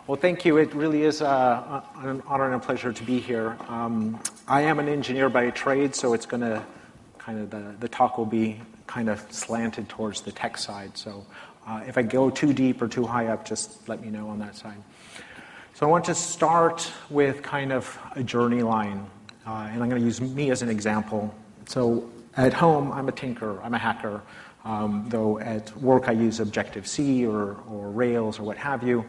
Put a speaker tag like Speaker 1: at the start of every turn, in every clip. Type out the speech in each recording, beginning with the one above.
Speaker 1: Well, thank you. It really is an honor and a pleasure to be here. I am an engineer by trade, so it's going to the talk will be kind of slanted towards the tech side. So if I go too deep or too high up, just let me know on that side. So I want to start with kind of a journey line, and I'm going to use me as an example. So at home, I'm a tinker, I'm a hacker, though at work I use Objective-C or Rails or what have you.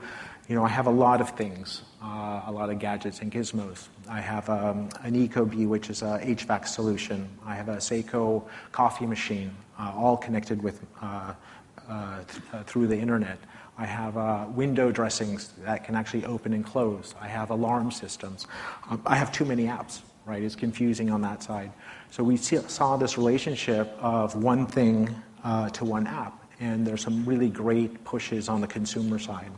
Speaker 1: You know, I have a lot of things, a lot of gadgets and gizmos. I have an Ecobee, which is a HVAC solution. I have a Seiko coffee machine, all connected with through the internet. I have window dressings that can actually open and close. I have alarm systems. I have too many apps, right? It's confusing on that side. So we saw this relationship of one thing to one app, and there's some really great pushes on the consumer side.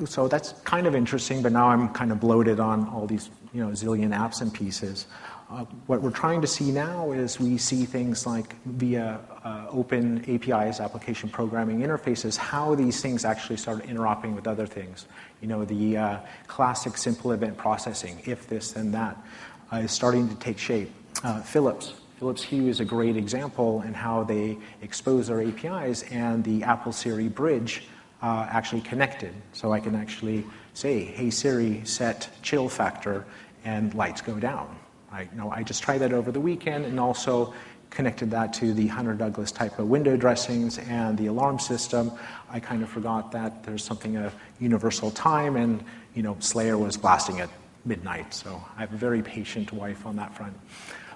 Speaker 1: So that's kind of interesting, but now I'm kind of bloated on all these, zillion apps and pieces. What we're trying to see now is we see things like via open APIs, application programming interfaces, how these things actually start interacting with other things. The classic simple event processing, if this, then that, is starting to take shape. Philips Hue is a great example in how they expose their APIs, and the Apple Siri bridge actually connected. So I can actually say, hey Siri, set chill factor, and lights go down. I just tried that over the weekend and also connected that to the Hunter Douglas type of window dressings and the alarm system. I kind of forgot that there's something of universal time, and Slayer was blasting at midnight. So I have a very patient wife on that front.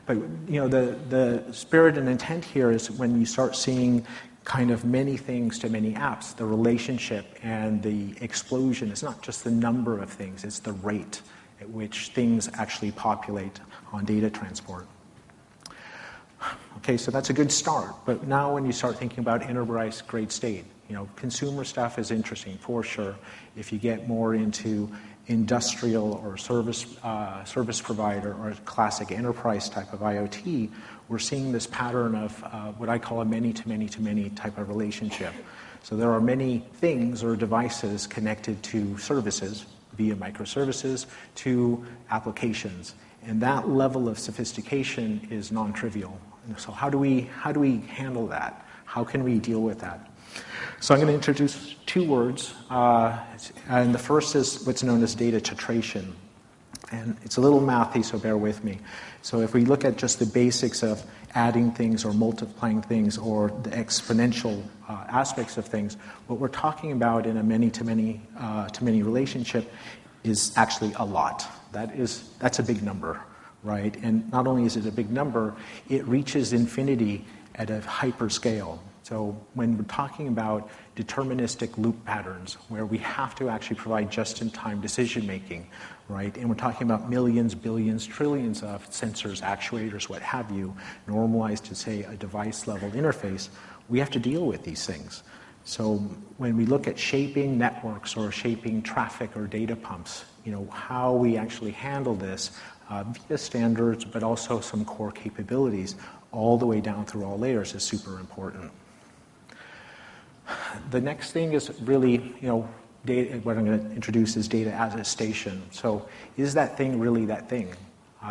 Speaker 1: But the spirit and intent here is when you start seeing kind of many things to many apps, the relationship and the explosion is not just the number of things, it's the rate at which things actually populate on data transport. Okay, so that's a good start. But now when you start thinking about enterprise-grade state, consumer stuff is interesting for sure. If you get more into industrial or service provider or classic enterprise type of IoT, we're seeing this pattern of what I call a many-to-many-to-many type of relationship. So there are many things or devices connected to services via microservices to applications. And that level of sophistication is non-trivial. So how do we handle that? How can we deal with that? So I'm going to introduce two words, and the first is what's known as data tetration. And it's a little mathy, so bear with me. So if we look at just the basics of adding things or multiplying things or the exponential aspects of things, what we're talking about in a many-to-many relationship is actually a lot. That's a big number, right? And not only is it a big number, it reaches infinity at a hyper scale. So when we're talking about deterministic loop patterns, where we have to actually provide just-in-time decision-making, right? And we're talking about millions, billions, trillions of sensors, actuators, what have you, normalized to, say, a device-level interface, we have to deal with these things. So when we look at shaping networks or shaping traffic or data pumps, how we actually handle this via standards, but also some core capabilities all the way down through all layers is super important. The next thing is really, data, what I'm going to introduce is data attestation. So is that thing really that thing?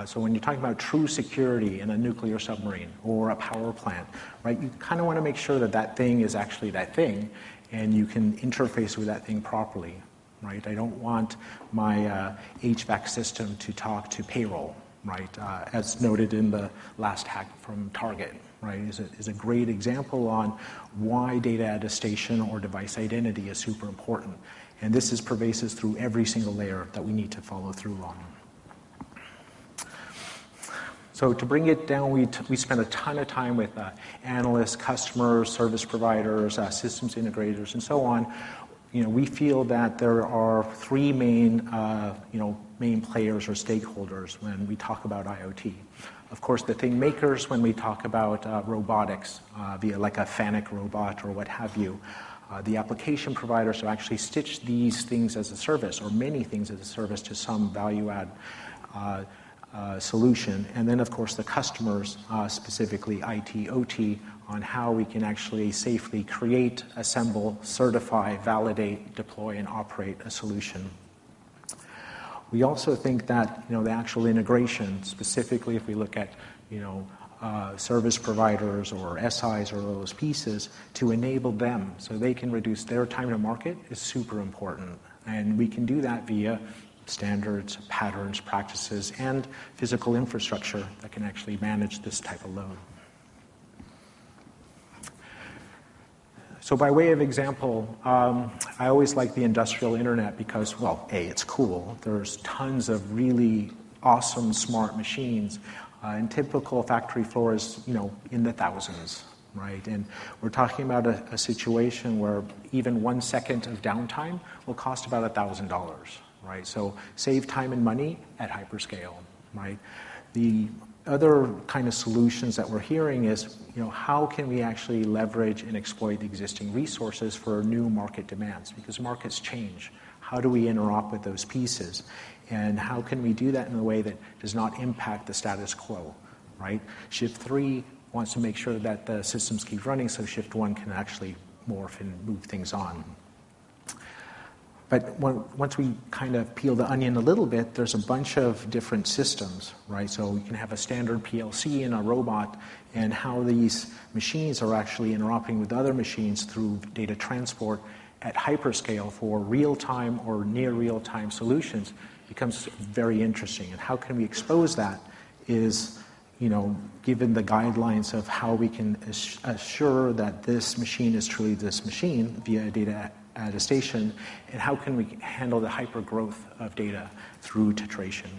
Speaker 1: So when you're talking about true security in a nuclear submarine or a power plant, right, you kind of want to make sure that that thing is actually that thing and you can interface with that thing properly, right? I don't want my HVAC system to talk to payroll, right, as noted in the last hack from Target. Right, is a great example on why data attestation or device identity is super important. And this is pervasive through every single layer that we need to follow through on. So to bring it down, we spent a ton of time with analysts, customers, service providers, systems integrators, and so on. We feel that there are three main players or stakeholders when we talk about IoT. Of course, the thing makers when we talk about robotics, via like a FANUC robot or what have you. The application providers who actually stitch these things as a service or many things as a service to some value add. solution. And then, of course, the customers, specifically IT, OT, on how we can actually safely create, assemble, certify, validate, deploy, and operate a solution. We also think that, the actual integration, specifically if we look at, service providers or SIs or those pieces, to enable them so they can reduce their time to market is super important. And we can do that via standards, patterns, practices, and physical infrastructure that can actually manage this type of load. So by way of example, I always like the industrial internet because, well, A, it's cool. There's tons of really awesome smart machines. And typical factory floor is, in the thousands, right? And we're talking about a situation where even 1 second of downtime will cost about $1,000, right? So save time and money at hyperscale, right? The other kind of solutions that we're hearing is, how can we actually leverage and exploit the existing resources for new market demands? Because markets change. How do we interop with those pieces? And how can we do that in a way that does not impact the status quo, right? Shift 3 wants to make sure that the systems keep running so Shift 1 can actually morph and move things on. But once we kind of peel the onion a little bit, there's a bunch of different systems, right? So we can have a standard PLC in a robot, and how these machines are actually interacting with other machines through data transport at hyperscale for real-time or near real-time solutions becomes very interesting. And how can we expose that is, given the guidelines of how we can assure that this machine is truly this machine via data attestation, and how can we handle the hypergrowth of data through tetration.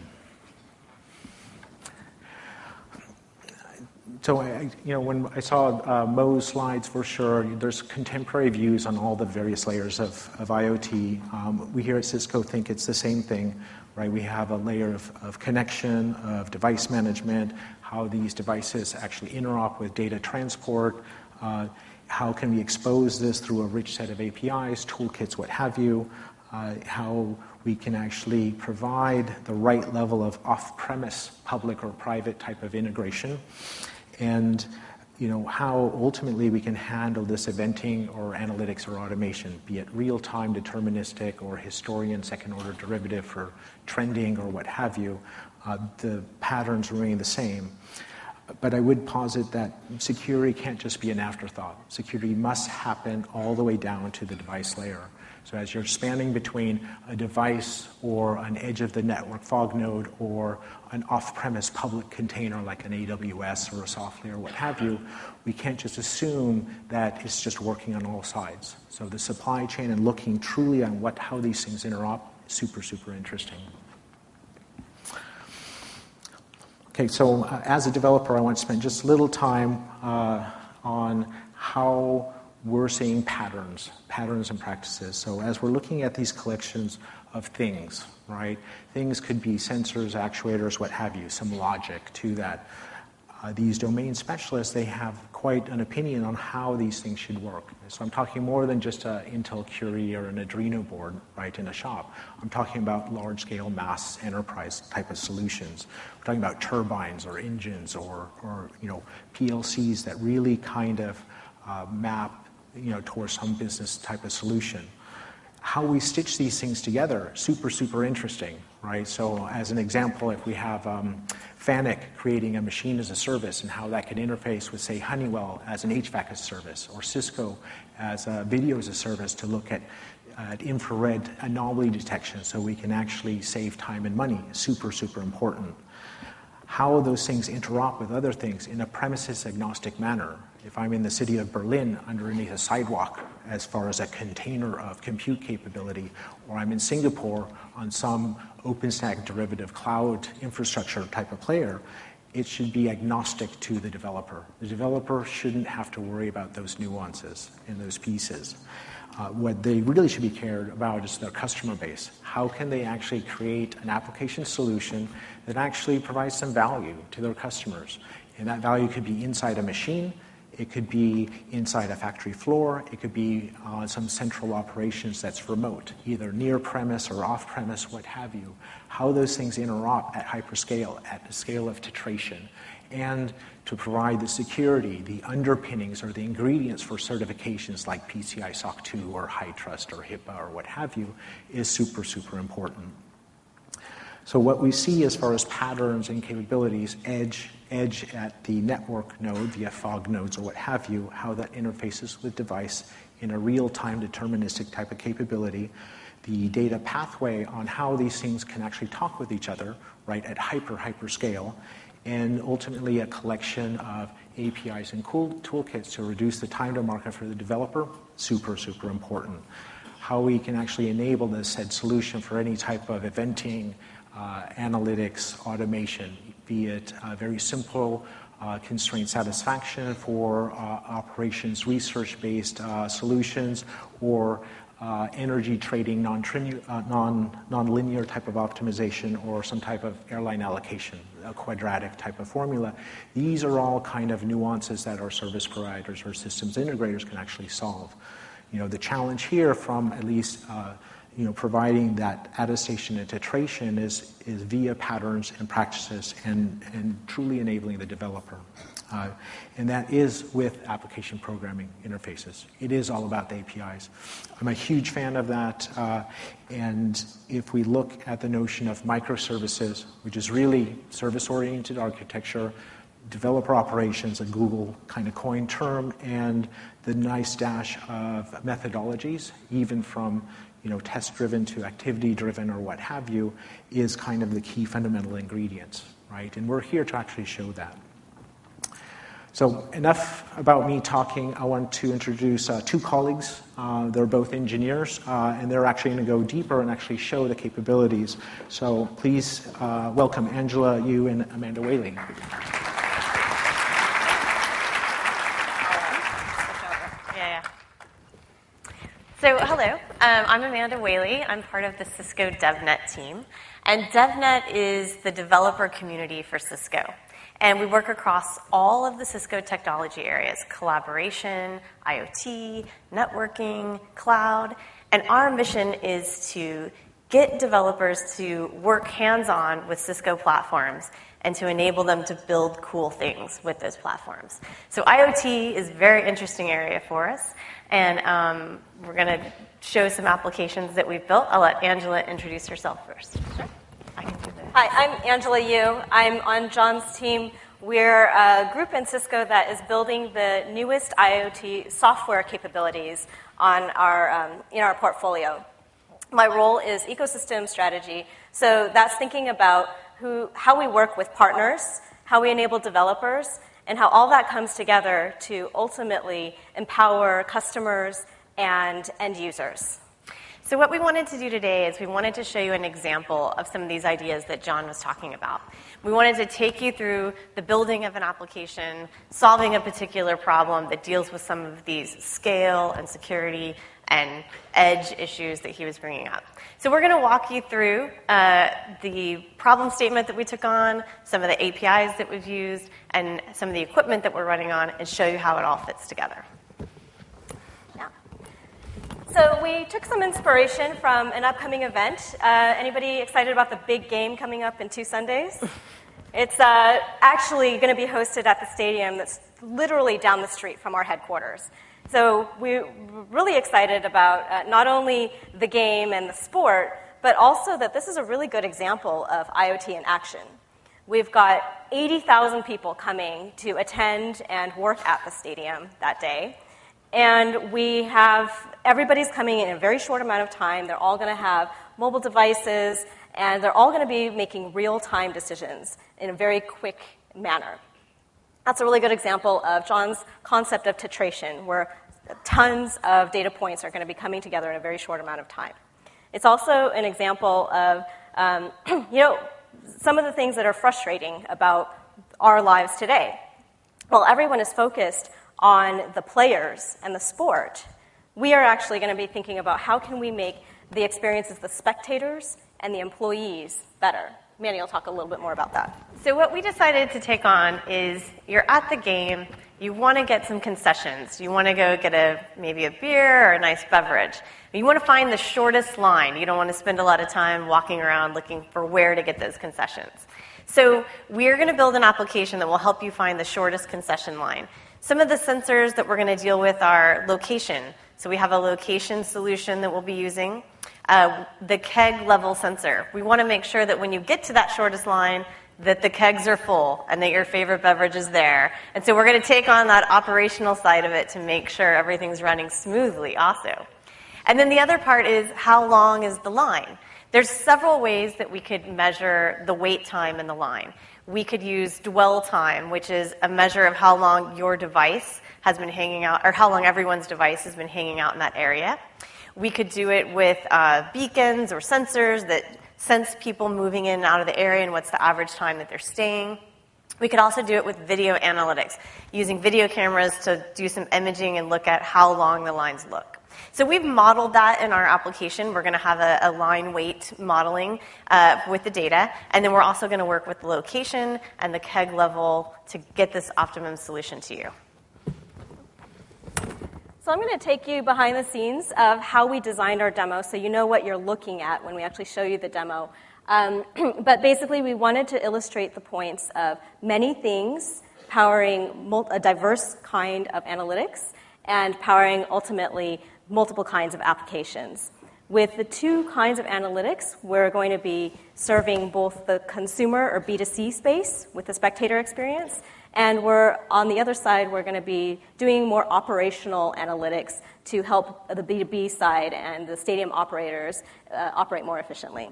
Speaker 1: So, when I saw Mo's slides, for sure, there's contemporary views on all the various layers of IoT. We here at Cisco think it's the same thing, right? We have a layer of connection, of device management, how these devices actually interop with data transport, how can we expose this through a rich set of APIs, toolkits, what have you, how we can actually provide the right level of off-premise public or private type of integration, and how ultimately we can handle this eventing or analytics or automation, be it real-time, deterministic, or historian second-order derivative for trending or what have you. The patterns remain the same. But I would posit that security can't just be an afterthought. Security must happen all the way down to the device layer. So as you're spanning between a device or an edge of the network fog node or an off-premise public container like an AWS or a soft layer, what have you, we can't just assume that it's just working on all sides. So the supply chain and looking truly on how these things interop is super, super interesting. Okay, so as a developer, I want to spend just a little time on how we're seeing patterns and practices. So as we're looking at these collections of things, right? Things could be sensors, actuators, what have you, some logic to that. These domain specialists, they have quite an opinion on how these things should work. So I'm talking more than just an Intel Curie or an Adreno board, right, in a shop. I'm talking about large-scale mass enterprise type of solutions. We're talking about turbines or engines or PLCs that really kind of map, towards some business type of solution. How we stitch these things together, super, super interesting, right? So as an example, if we have FANUC creating a machine as a service and how that can interface with, say, Honeywell as an HVAC as a service, or Cisco as a video as a service to look at infrared anomaly detection so we can actually save time and money, super, super important. How those things interop with other things in a premises agnostic manner. If I'm in the city of Berlin underneath a sidewalk as far as a container of compute capability, or I'm in Singapore on some OpenStack derivative cloud infrastructure type of player, it should be agnostic to the developer. The developer shouldn't have to worry about those nuances and those pieces. What they really should be cared about is their customer base. How can they actually create an application solution that actually provides some value to their customers? And that value could be inside a machine, It could be inside a factory floor. It could be some central operations that's remote, either near premise or off premise, what have you. How those things interop at hyperscale, at the scale of tetration, and to provide the security, the underpinnings, or the ingredients for certifications like PCI SOC 2 or HITRUST or HIPAA or what have you is super, super important. So what we see as far as patterns and capabilities, edge at the network node via fog nodes or what have you, how that interfaces with device in a real-time deterministic type of capability, the data pathway on how these things can actually talk with each other, right, at hyperscale, and ultimately a collection of APIs and toolkits to reduce the time to market for the developer, super, super important. How we can actually enable this said solution for any type of eventing, analytics, automation, be it very simple constraint satisfaction for operations research-based solutions, or energy trading, non-linear type of optimization, or some type of airline allocation, a quadratic type of formula. These are all kind of nuances that our service providers or systems integrators can actually solve. The challenge here from at least providing that attestation and tetration is via patterns and practices and truly enabling the developer. And that is with application programming interfaces. It is all about the APIs. I'm a huge fan of that. And if we look at the notion of microservices, which is really service-oriented architecture, developer operations, a Google kind of coined term, and the nice dash of methodologies, even from test-driven to activity-driven or what have you, is kind of the key fundamental ingredients, right? And we're here to actually show that. So enough about me talking. I want to introduce two colleagues. They're both engineers, and they're actually going to go deeper and actually show the capabilities. So please welcome Angela Yu and Amanda Whaley.
Speaker 2: So hello, I'm Amanda Whaley. I'm part of the Cisco DevNet team. And DevNet is the developer community for Cisco. And we work across all of the Cisco technology areas: collaboration, IoT, networking, cloud. And our mission is to get developers to work hands-on with Cisco platforms and to enable them to build cool things with those platforms. So IoT is a very interesting area for us. And we're going to show some applications that we've built. I'll let Angela introduce herself first. Sure. I can do that.
Speaker 3: Hi, I'm Angela Yu. I'm on John's team. We're a group in Cisco that is building the newest IoT software capabilities on in our portfolio. My role is ecosystem strategy. So that's thinking about how we work with partners, how we enable developers, and how all that comes together to ultimately empower customers and end users.
Speaker 2: So what we wanted to do today is we wanted to show you an example of some of these ideas that John was talking about. We wanted to take you through the building of an application, solving a particular problem that deals with some of these scale and security and edge issues that he was bringing up. So we're going to walk you through the problem statement that we took on, some of the APIs that we've used, and some of the equipment that we're running on, and show you how it all fits together.
Speaker 3: Yeah. So we took some inspiration from an upcoming event. Anybody excited about the big game coming up in 2 Sundays? It's actually going to be hosted at the stadium that's literally down the street from our headquarters. So we're really excited about not only the game and the sport, but also that this is a really good example of IoT in action. We've got 80,000 people coming to attend and work at the stadium that day. And we have everybody's coming in a very short amount of time. They're all going to have mobile devices, and they're all going to be making real-time decisions in a very quick manner. That's a really good example of John's concept of tetration, where tons of data points are going to be coming together in a very short amount of time. It's also an example of, some of the things that are frustrating about our lives today. While everyone is focused on the players and the sport, we are actually going to be thinking about how can we make the experiences of the spectators and the employees better. Manny will talk a little bit more about that.
Speaker 2: So what we decided to take on is you're at the game, you want to get some concessions. You want to go get maybe a beer or a nice beverage. You want to find the shortest line. You don't want to spend a lot of time walking around looking for where to get those concessions. So we're going to build an application that will help you find the shortest concession line. Some of the sensors that we're going to deal with are location. So we have a location solution that we'll be using. The keg level sensor. We want to make sure that when you get to that shortest line, that the kegs are full and that your favorite beverage is there. And so we're going to take on that operational side of it to make sure everything's running smoothly also. And then the other part is how long is the line? There's several ways that we could measure the wait time in the line. We could use dwell time, which is a measure of how long your device has been hanging out, or how long everyone's device has been hanging out in that area. We could do it with beacons or sensors that sense people moving in and out of the area and what's the average time that they're staying. We could also do it with video analytics, using video cameras to do some imaging and look at how long the lines look. So we've modeled that in our application. We're going to have a line weight modeling with the data, and then we're also going to work with the location and the keg level to get this optimum solution to you.
Speaker 3: So I'm going to take you behind the scenes of how we designed our demo so you know what you're looking at when we actually show you the demo. But basically, we wanted to illustrate the points of many things powering a diverse kind of analytics and powering, ultimately, multiple kinds of applications. With the two kinds of analytics, we're going to be serving both the consumer or B2C space with the spectator experience, and on the other side, we're going to be doing more operational analytics to help the B2B side and the stadium operators operate more efficiently.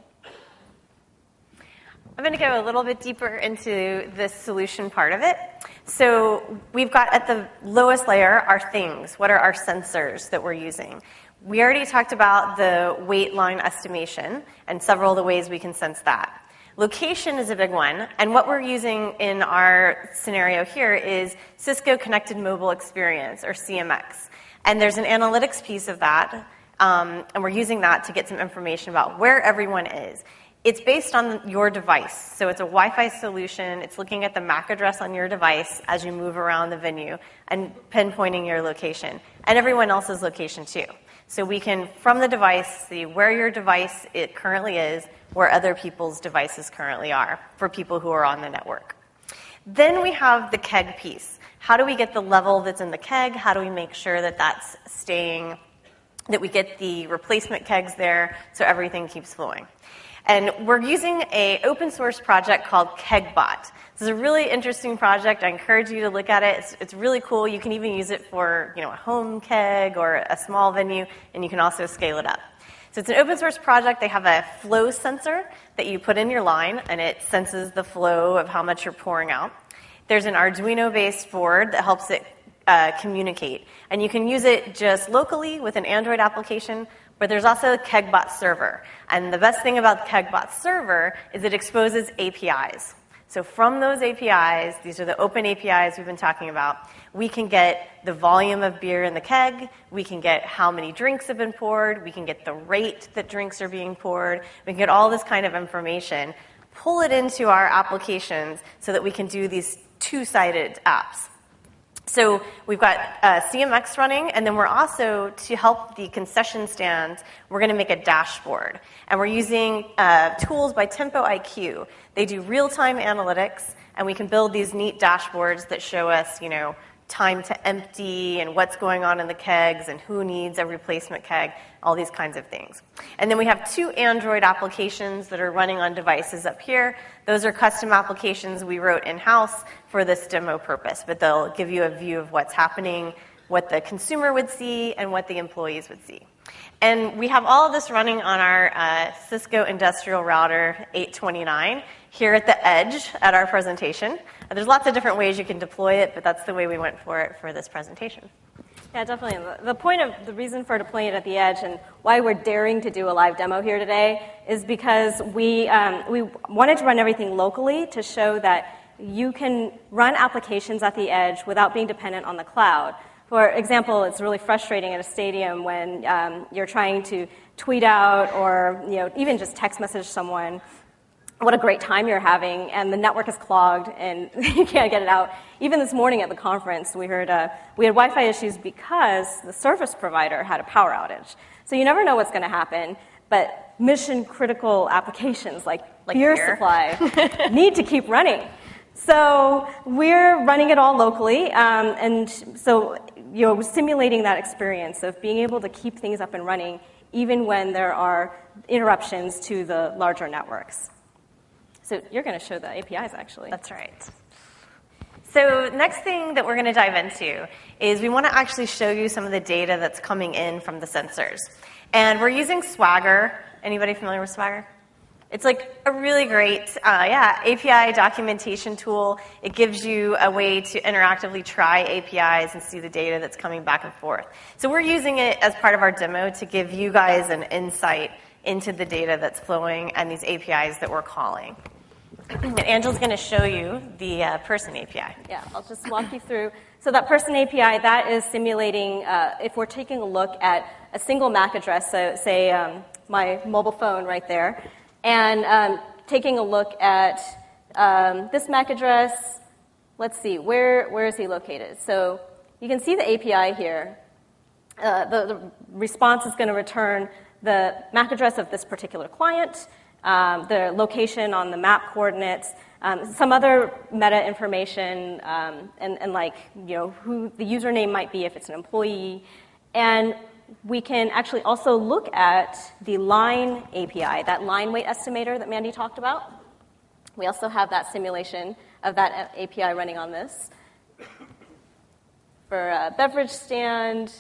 Speaker 2: I'm going to go a little bit deeper into the solution part of it. So we've got at the lowest layer our things. What are our sensors that we're using? We already talked about the weight line estimation and several of the ways we can sense that. Location is a big one, and what we're using in our scenario here is Cisco Connected Mobile Experience, or CMX. And there's an analytics piece of that, and we're using that to get some information about where everyone is. It's based on your device, so it's a Wi-Fi solution. It's looking at the MAC address on your device as you move around the venue and pinpointing your location, and everyone else's location too. So we can, from the device, see where your device it currently is, where other people's devices currently are, for people who are on the network. Then we have the keg piece. How do we get the level that's in the keg? How do we make sure that that's staying, that we get the replacement kegs there so everything keeps flowing? And we're using an open source project called KegBot. This is a really interesting project. I encourage you to look at it. It's really cool. You can even use it for a home keg or a small venue, and you can also scale it up. So it's an open source project. They have a flow sensor that you put in your line, and it senses the flow of how much you're pouring out. There's an Arduino-based board that helps it communicate. And you can use it just locally with an Android application, but there's also a KegBot server. And the best thing about the KegBot server is it exposes APIs. So from those APIs, these are the open APIs we've been talking about, we can get the volume of beer in the keg, we can get how many drinks have been poured, we can get the rate that drinks are being poured, we can get all this kind of information, pull it into our applications so that we can do these two-sided apps. So we've got CMX running, and then we're also, to help the concession stands, we're going to make a dashboard. And we're using tools by Tempo IQ. They do real-time analytics, and we can build these neat dashboards that show us, time to empty and what's going on in the kegs and who needs a replacement keg, all these kinds of things. And then we have 2 Android applications that are running on devices up here. Those are custom applications we wrote in-house for this demo purpose, but they'll give you a view of what's happening, what the consumer would see, and what the employees would see. And we have all of this running on our Cisco Industrial Router 829 here at the edge at our presentation. There's lots of different ways you can deploy it, but that's the way we went for it for this presentation.
Speaker 3: Yeah, definitely. The reason for deploying it at the edge and why we're daring to do a live demo here today is because we wanted to run everything locally to show that you can run applications at the edge without being dependent on the cloud. For example, it's really frustrating at a stadium when you're trying to tweet out or even just text message someone what a great time you're having, and the network is clogged and you can't get it out. Even this morning at the conference, we heard we had Wi-Fi issues because the service provider had a power outage. So you never know what's going to happen, but mission-critical applications like beer supply need to keep running. So we're running it all locally, and so simulating that experience of being able to keep things up and running even when there are interruptions to the larger networks. So you're going to show the APIs, actually.
Speaker 2: That's right. So next thing that we're going to dive into is we want to actually show you some of the data that's coming in from the sensors. And we're using Swagger. Anybody familiar with Swagger? It's like a really great API documentation tool. It gives you a way to interactively try APIs and see the data that's coming back and forth. So we're using it as part of our demo to give you guys an insight into the data that's flowing and these APIs that we're calling. And Angela's going to show you the person API.
Speaker 3: Yeah, I'll just walk you through. So that person API, that is simulating, if we're taking a look at a single MAC address, so say my mobile phone right there, and taking a look at this MAC address. Let's see, where is he located? So you can see the API here. The response is going to return the MAC address of this particular client, the location on the map coordinates, some other meta information, and like who the username might be if it's an employee, and we can actually also look at the line API, that line weight estimator that Mandy talked about. We also have that simulation of that API running on this for beverage stand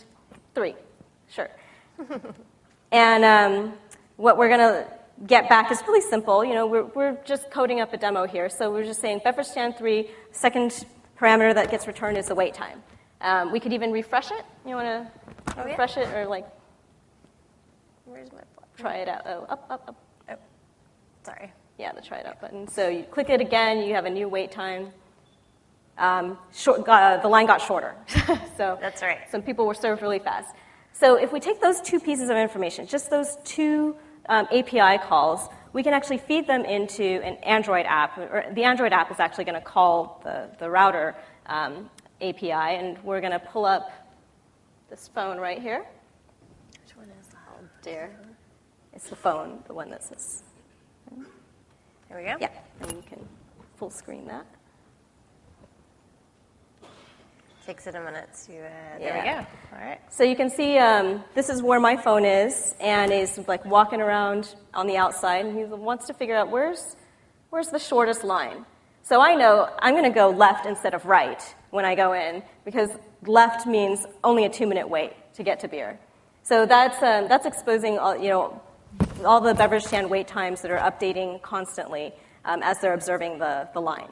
Speaker 3: 3, sure. And what we're going to get back is really simple. We're just coding up a demo here. So we're just saying beverage stand 3, second parameter that gets returned is the wait time. We could even refresh it. You want to refresh it or like
Speaker 2: Where's my button?
Speaker 3: Try it out. Oh, up.
Speaker 2: Oh, sorry.
Speaker 3: Yeah, the try it out button. So you click it again, you have a new wait time. The line got shorter. So
Speaker 2: that's right.
Speaker 3: Some people were served really fast. So if we take those two pieces of information, just those two API calls, we can actually feed them into an Android app. Or the Android app is actually going to call the router API, and we're going to pull up this phone right here.
Speaker 2: Which one is that?
Speaker 3: Oh, dear. It's the phone, the one that says.
Speaker 2: There we go.
Speaker 3: Yeah, and you can full screen that.
Speaker 2: Takes it a minute to, there we go. All right.
Speaker 3: So you can see this is where my phone is, and is like walking around on the outside, and he wants to figure out where's the shortest line. So I know I'm going to go left instead of right when I go in, because left means only a 2-minute wait to get to beer. So that's exposing all the beverage stand wait times that are updating constantly as they're observing the line.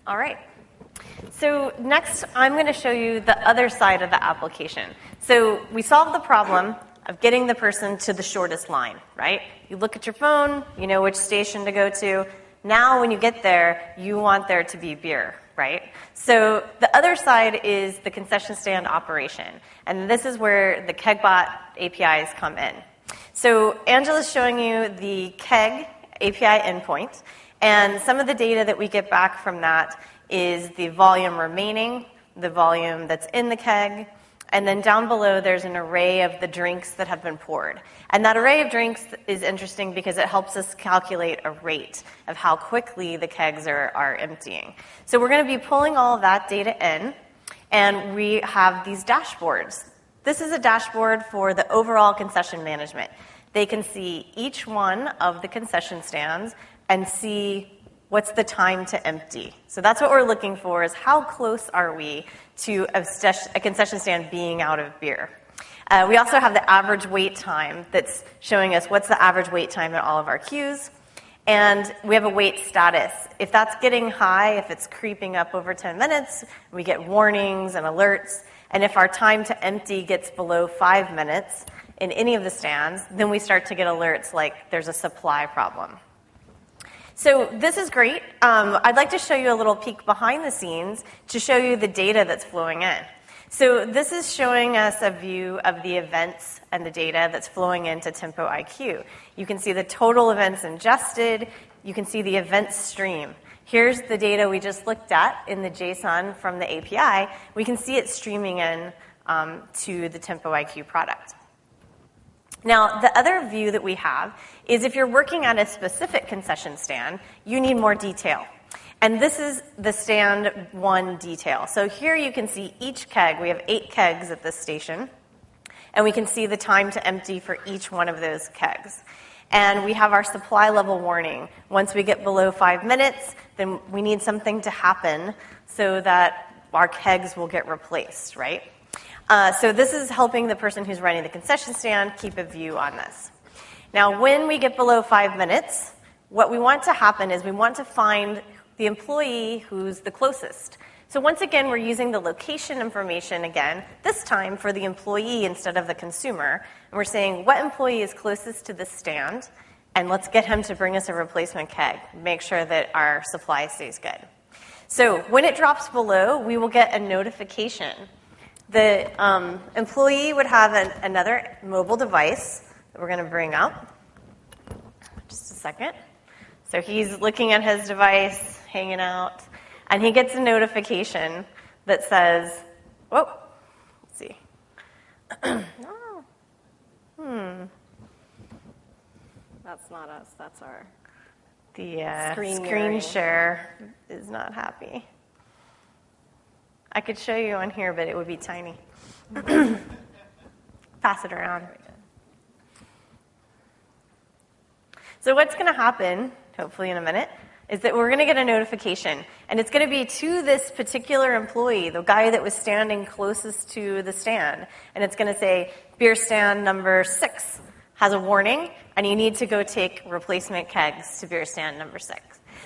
Speaker 2: All right. So next, I'm going to show you the other side of the application. So we solved the problem of getting the person to the shortest line, right? You look at your phone, you know which station to go to. Now when you get there, you want there to be beer, right? So the other side is the concession stand operation. And this is where the KegBot APIs come in. So Angela's showing you the Keg API endpoint. And some of the data that we get back from that is the volume remaining, the volume that's in the keg, and then down below there's an array of the drinks that have been poured. And that array of drinks is interesting because it helps us calculate a rate of how quickly the kegs are emptying. So we're going to be pulling all of that data in, and we have these dashboards. This is a dashboard for the overall concession management. They can see each one of the concession stands and see what's the time to empty. So that's what we're looking for, is how close are we to a concession stand being out of beer. We also have the average wait time that's showing us what's the average wait time in all of our queues. And we have a wait status. If that's getting high, if it's creeping up over 10 minutes, we get warnings and alerts. And if our time to empty gets below 5 minutes in any of the stands, then we start to get alerts like there's a supply problem. So this is great. I'd like to show you a little peek behind the scenes to show you the data that's flowing in. So this is showing us a view of the events and the data that's flowing into Tempo IQ. You can see the total events ingested. You can see the event stream. Here's the data we just looked at in the JSON from the API. We can see it streaming in to the Tempo IQ product. Now, the other view that we have is if you're working at a specific concession stand, you need more detail. And this is the stand 1 detail. So here you can see each keg. We have 8 kegs at this station. And we can see the time to empty for each one of those kegs. And we have our supply level warning. Once we get below 5 minutes, then we need something to happen so that our kegs will get replaced, right? So this is helping the person who's running the concession stand keep a view on this. Now, when we get below 5 minutes, what we want to happen is we want to find the employee who's the closest. So once again, we're using the location information again, this time for the employee instead of the consumer. And we're saying, what employee is closest to the stand? And let's get him to bring us a replacement keg. Make sure that our supply stays good. So when it drops below, we will get a notification. The employee would have another mobile device that we're going to bring up. Just a second. So he's looking at his device, hanging out, and he gets a notification that says, whoa, let's see.
Speaker 3: That's not us, that's our
Speaker 2: screen share is not happy. I could show you on here, but it would be tiny. Pass it around. So what's going to happen, hopefully in a minute, is that we're going to get a notification. And it's going to be to this particular employee, the guy that was standing closest to the stand. And it's going to say, beer stand number 6 has a warning, and you need to go take replacement kegs to beer stand number 6.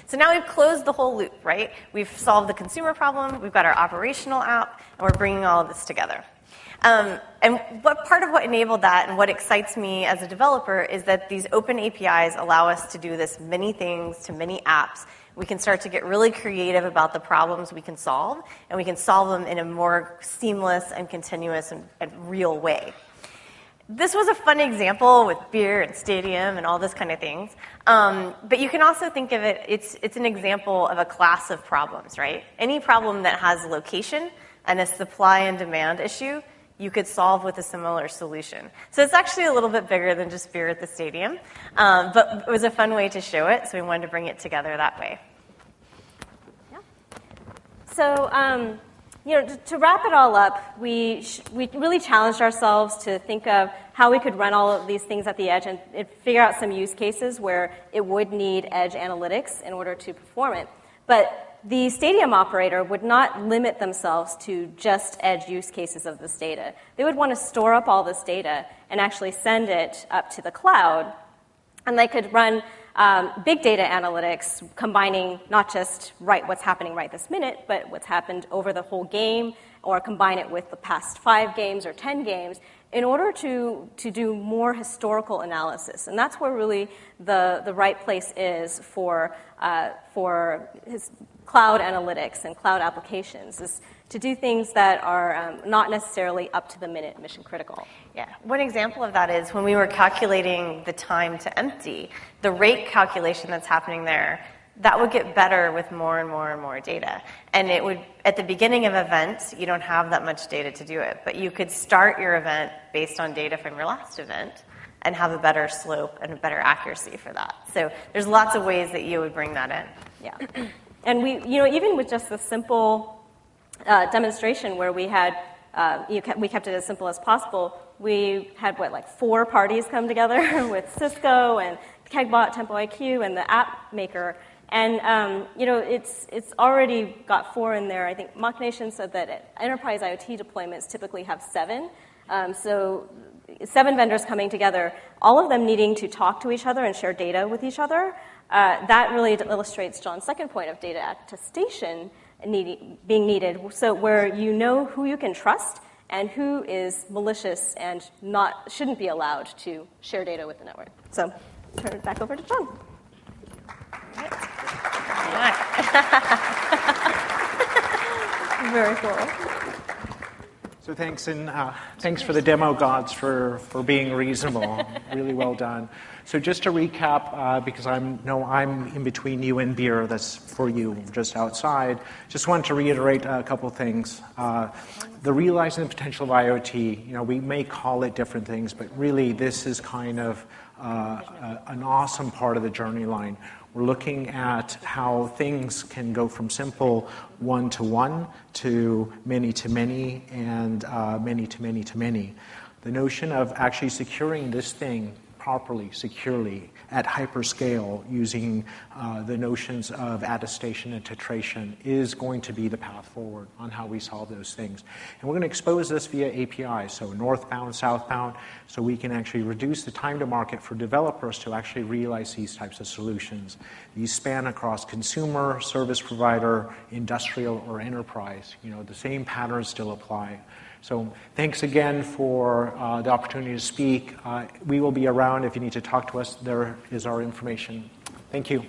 Speaker 2: So now we've closed the whole loop, right? We've solved the consumer problem, we've got our operational app, and we're bringing all of this together. And part of what enabled that and what excites me as a developer is that these open APIs allow us to do this many things to many apps. We can start to get really creative about the problems we can solve, and we can solve them in a more seamless and continuous and real way. This was a fun example with beer and stadium and all this kind of things. But you can also think of it, it's an example of a class of problems, right? Any problem that has location and a supply and demand issue, you could solve with a similar solution. So it's actually a little bit bigger than just beer at the stadium. But it was a fun way to show it, so we wanted to bring it together that way.
Speaker 3: Yeah. So, to wrap it all up, we really challenged ourselves to think of how we could run all of these things at the edge and figure out some use cases where it would need edge analytics in order to perform it. But the stadium operator would not limit themselves to just edge use cases of this data. They would want to store up all this data and actually send it up to the cloud. And they could run big data analytics, combining not just what's happening right this minute, but what's happened over the whole game, or combine it with the past 5 games or 10 games, in order to do more historical analysis. And that's where really the right place is for his cloud analytics and cloud applications, is to do things that are not necessarily up-to-the-minute mission critical.
Speaker 2: Yeah. One example of that is when we were calculating the time to empty, the rate calculation that's happening there, that would get better with more and more and more data. And it would, at the beginning of events, you don't have that much data to do it, but you could start your event based on data from your last event and have a better slope and a better accuracy for that. So there's lots of ways that you would bring that in.
Speaker 3: Yeah. And we, even with just the simple demonstration where we had, we kept it as simple as possible. We had 4 parties come together with Cisco and Kegbot, Tempo IQ, and the app maker. And it's already got 4 in there. I think Mock Nation said that enterprise IoT deployments typically have 7. So 7 vendors coming together, all of them needing to talk to each other and share data with each other. That really illustrates John's second point of data attestation being needed, so where you know who you can trust and who is malicious and shouldn't be allowed to share data with the network. So turn it back over to John.
Speaker 2: Right.
Speaker 3: Very cool.
Speaker 1: So thanks, and thanks for the demo gods for being reasonable. Really well done. So just to recap, because I'm in between you and beer, that's for you, just outside. Just wanted to reiterate a couple things. The realizing the potential of IoT, we may call it different things, but really this is kind of an awesome part of the journey line. We're looking at how things can go from simple one-to-one to many-to-many and many-to-many-to-many. The notion of actually securing this thing properly, securely, at hyperscale using the notions of attestation and tetration is going to be the path forward on how we solve those things. And we're going to expose this via APIs, so northbound, southbound, so we can actually reduce the time to market for developers to actually realize these types of solutions. These span across consumer, service provider, industrial, or enterprise. The same patterns still apply. So thanks again for the opportunity to speak. We will be around if you need to talk to us. There is our information. Thank you.